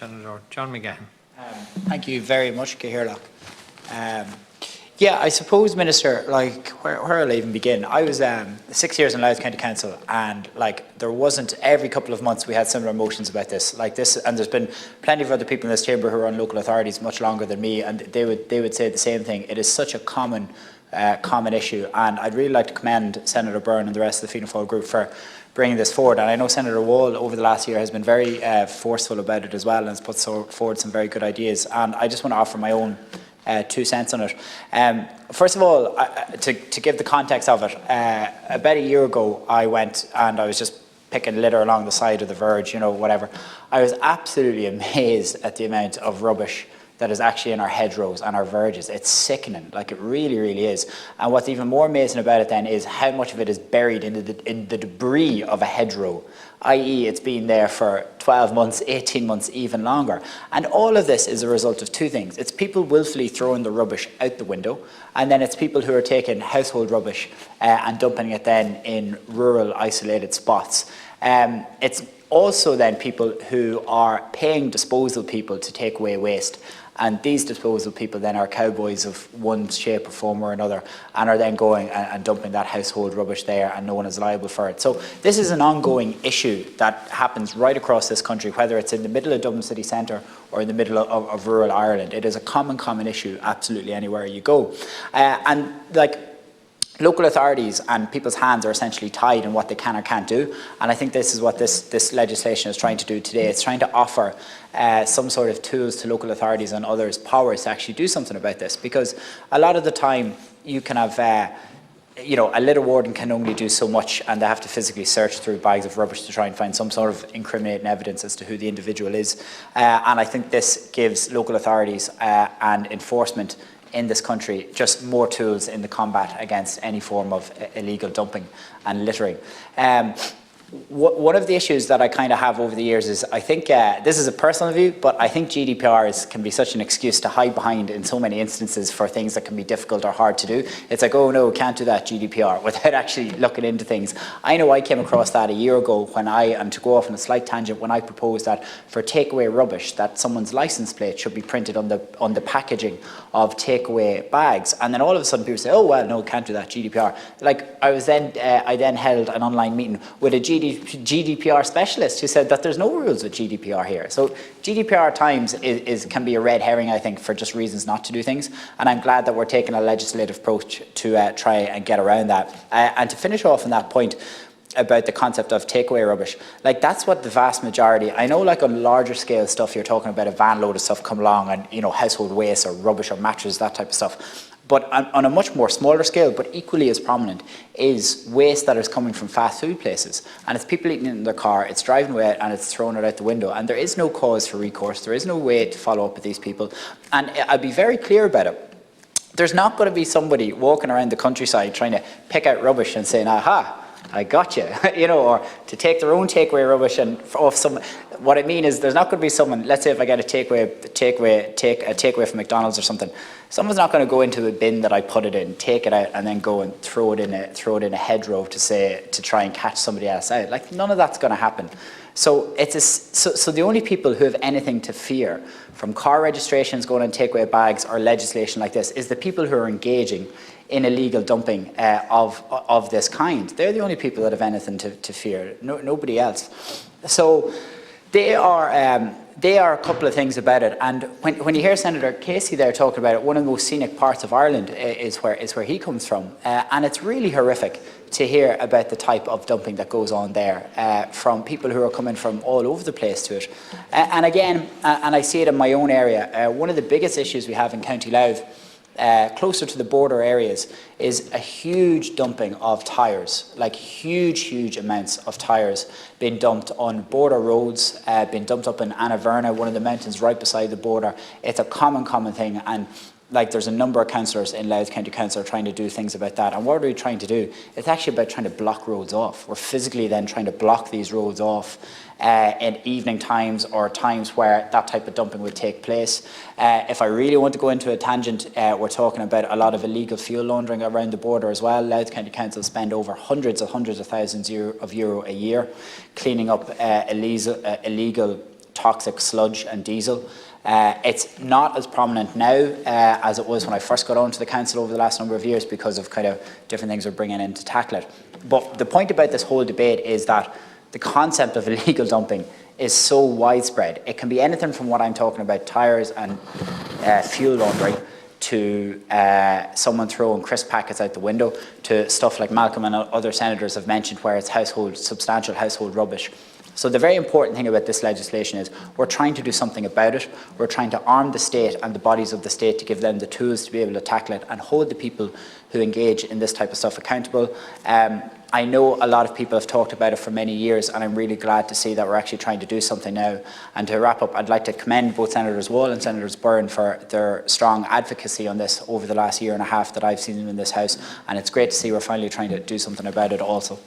Senator John McGahon. Thank you very much, Cahirlock. Yeah, I suppose, Minister, like, where will I even begin? I was 6 years in Louth County Council, and like, there wasn't, every couple of months we had similar motions about this, like this, and there's been plenty of other people in this chamber who are on local authorities much longer than me, and they would say the same thing. It is such a common issue, and I'd really like to commend Senator Byrne and the rest of the Fianna Fáil group for bringing this forward. And I know Senator Wall over the last year has been very forceful about it as well, and has put forward some very good ideas. And I just want to offer my own 2 cents on it. First of all, to give the context of it, about a year ago I went and I was just picking litter along the side of the verge, you know, whatever. I was absolutely amazed at the amount of rubbish that is actually in our hedgerows and our verges. It's sickening, like it really, really is. And what's even more amazing about it then is how much of it is buried in the debris of a hedgerow, i.e. it's been there for 12 months, 18 months, even longer. And all of this is a result of 2 things. It's people willfully throwing the rubbish out the window, and then it's people who are taking household rubbish and dumping it then in rural isolated spots. It's also then people who are paying disposal people to take away waste. And these disposal people then are cowboys of one shape or form or another, and are then going and dumping that household rubbish there, and no one is liable for it. So this is an ongoing issue that happens right across this country, whether it's in the middle of Dublin city centre or in the middle of rural Ireland. It is a common issue absolutely anywhere you go. And like, local authorities and people's hands are essentially tied in what they can or can't do, and I think this is what this legislation is trying to do today. It's trying to offer some sort of tools to local authorities and others, powers to actually do something about this, because a lot of the time you can have you know, a litter warden can only do so much, and they have to physically search through bags of rubbish to try and find some sort of incriminating evidence as to who the individual is, and I think this gives local authorities and enforcement in this country just more tools in the combat against any form of illegal dumping and littering. One of the issues that I kind of have over the years is, I think, this is a personal view, but I think GDPR can be such an excuse to hide behind in so many instances for things that can be difficult or hard to do. It's like, oh no, can't do that, GDPR, without actually looking into things. I know I came across that a year ago when and to go off on a slight tangent, when I proposed that for takeaway rubbish, that someone's license plate should be printed on the packaging of takeaway bags. And then all of a sudden people say, oh well, no, can't do that, GDPR. Like, I then held an online meeting with a GDPR specialist who said that there's no rules with GDPR here. So GDPR at times can be a red herring, I think, for just reasons not to do things. And I'm glad that we're taking a legislative approach to try and get around that. And to finish off on that point about the concept of takeaway rubbish, like, that's what the vast majority, I know, like on larger scale stuff, you're talking about a van load of stuff come along and, you know, household waste or rubbish or mattresses, that type of stuff. But on a much more smaller scale, but equally as prominent, is waste that is coming from fast food places. And it's people eating it in their car, it's driving away and it's throwing it out the window. And there is no cause for recourse, there is no way to follow up with these people. And I'll be very clear about it. There's not going to be somebody walking around the countryside trying to pick out rubbish and saying, aha, I got you, you know, or to take their own takeaway rubbish and off some. What I mean is, there's not going to be someone. Let's say if I get a takeaway from McDonald's or something, someone's not going to go into a bin that I put it in, take it out, and then go and throw it in a hedgerow to try and catch somebody else out. Like, none of that's going to happen. So so the only people who have anything to fear from car registrations going on takeaway bags or legislation like this is the people who are engaging in illegal dumping of this kind. They're the only people that have anything to fear. Nobody else. So they are a couple of things about it. And when you hear Senator Casey there talking about it, one of the most scenic parts of Ireland is where he comes from, and it's really horrific to hear about the type of dumping that goes on there from people who are coming from all over the place to it. And again, and I see it in my own area, one of the biggest issues we have in County Louth, closer to the border areas, is a huge dumping of tyres, like huge amounts of tyres being dumped on border roads, being dumped up in Anaverna, one of the mountains right beside the border. It's a common thing, and like, there's a number of councillors in Louth County Council trying to do things about that. And what are we trying to do? It's actually about trying to block roads off. We're physically then trying to block these roads off in evening times or times where that type of dumping would take place. If I really want to go into a tangent, we're talking about a lot of illegal fuel laundering around the border as well. Louth County Council spend over hundreds of thousands of euro a year cleaning up illegal toxic sludge and diesel. It's not as prominent now as it was when I first got onto the council over the last number of years because of kind of different things we're bringing in to tackle it. But the point about this whole debate is that the concept of illegal dumping is so widespread. It can be anything from what I'm talking about, tyres and fuel laundering, to someone throwing crisp packets out the window, to stuff like Malcolm and other senators have mentioned where it's substantial household rubbish. So the very important thing about this legislation is we're trying to do something about it. We're trying to arm the state and the bodies of the state to give them the tools to be able to tackle it and hold the people who engage in this type of stuff accountable. I know a lot of people have talked about it for many years, and I'm really glad to see that we're actually trying to do something now. And to wrap up, I'd like to commend both Senators Wall and Senators Byrne for their strong advocacy on this over the last year and a half that I've seen them in this House, and it's great to see we're finally trying to do something about it also.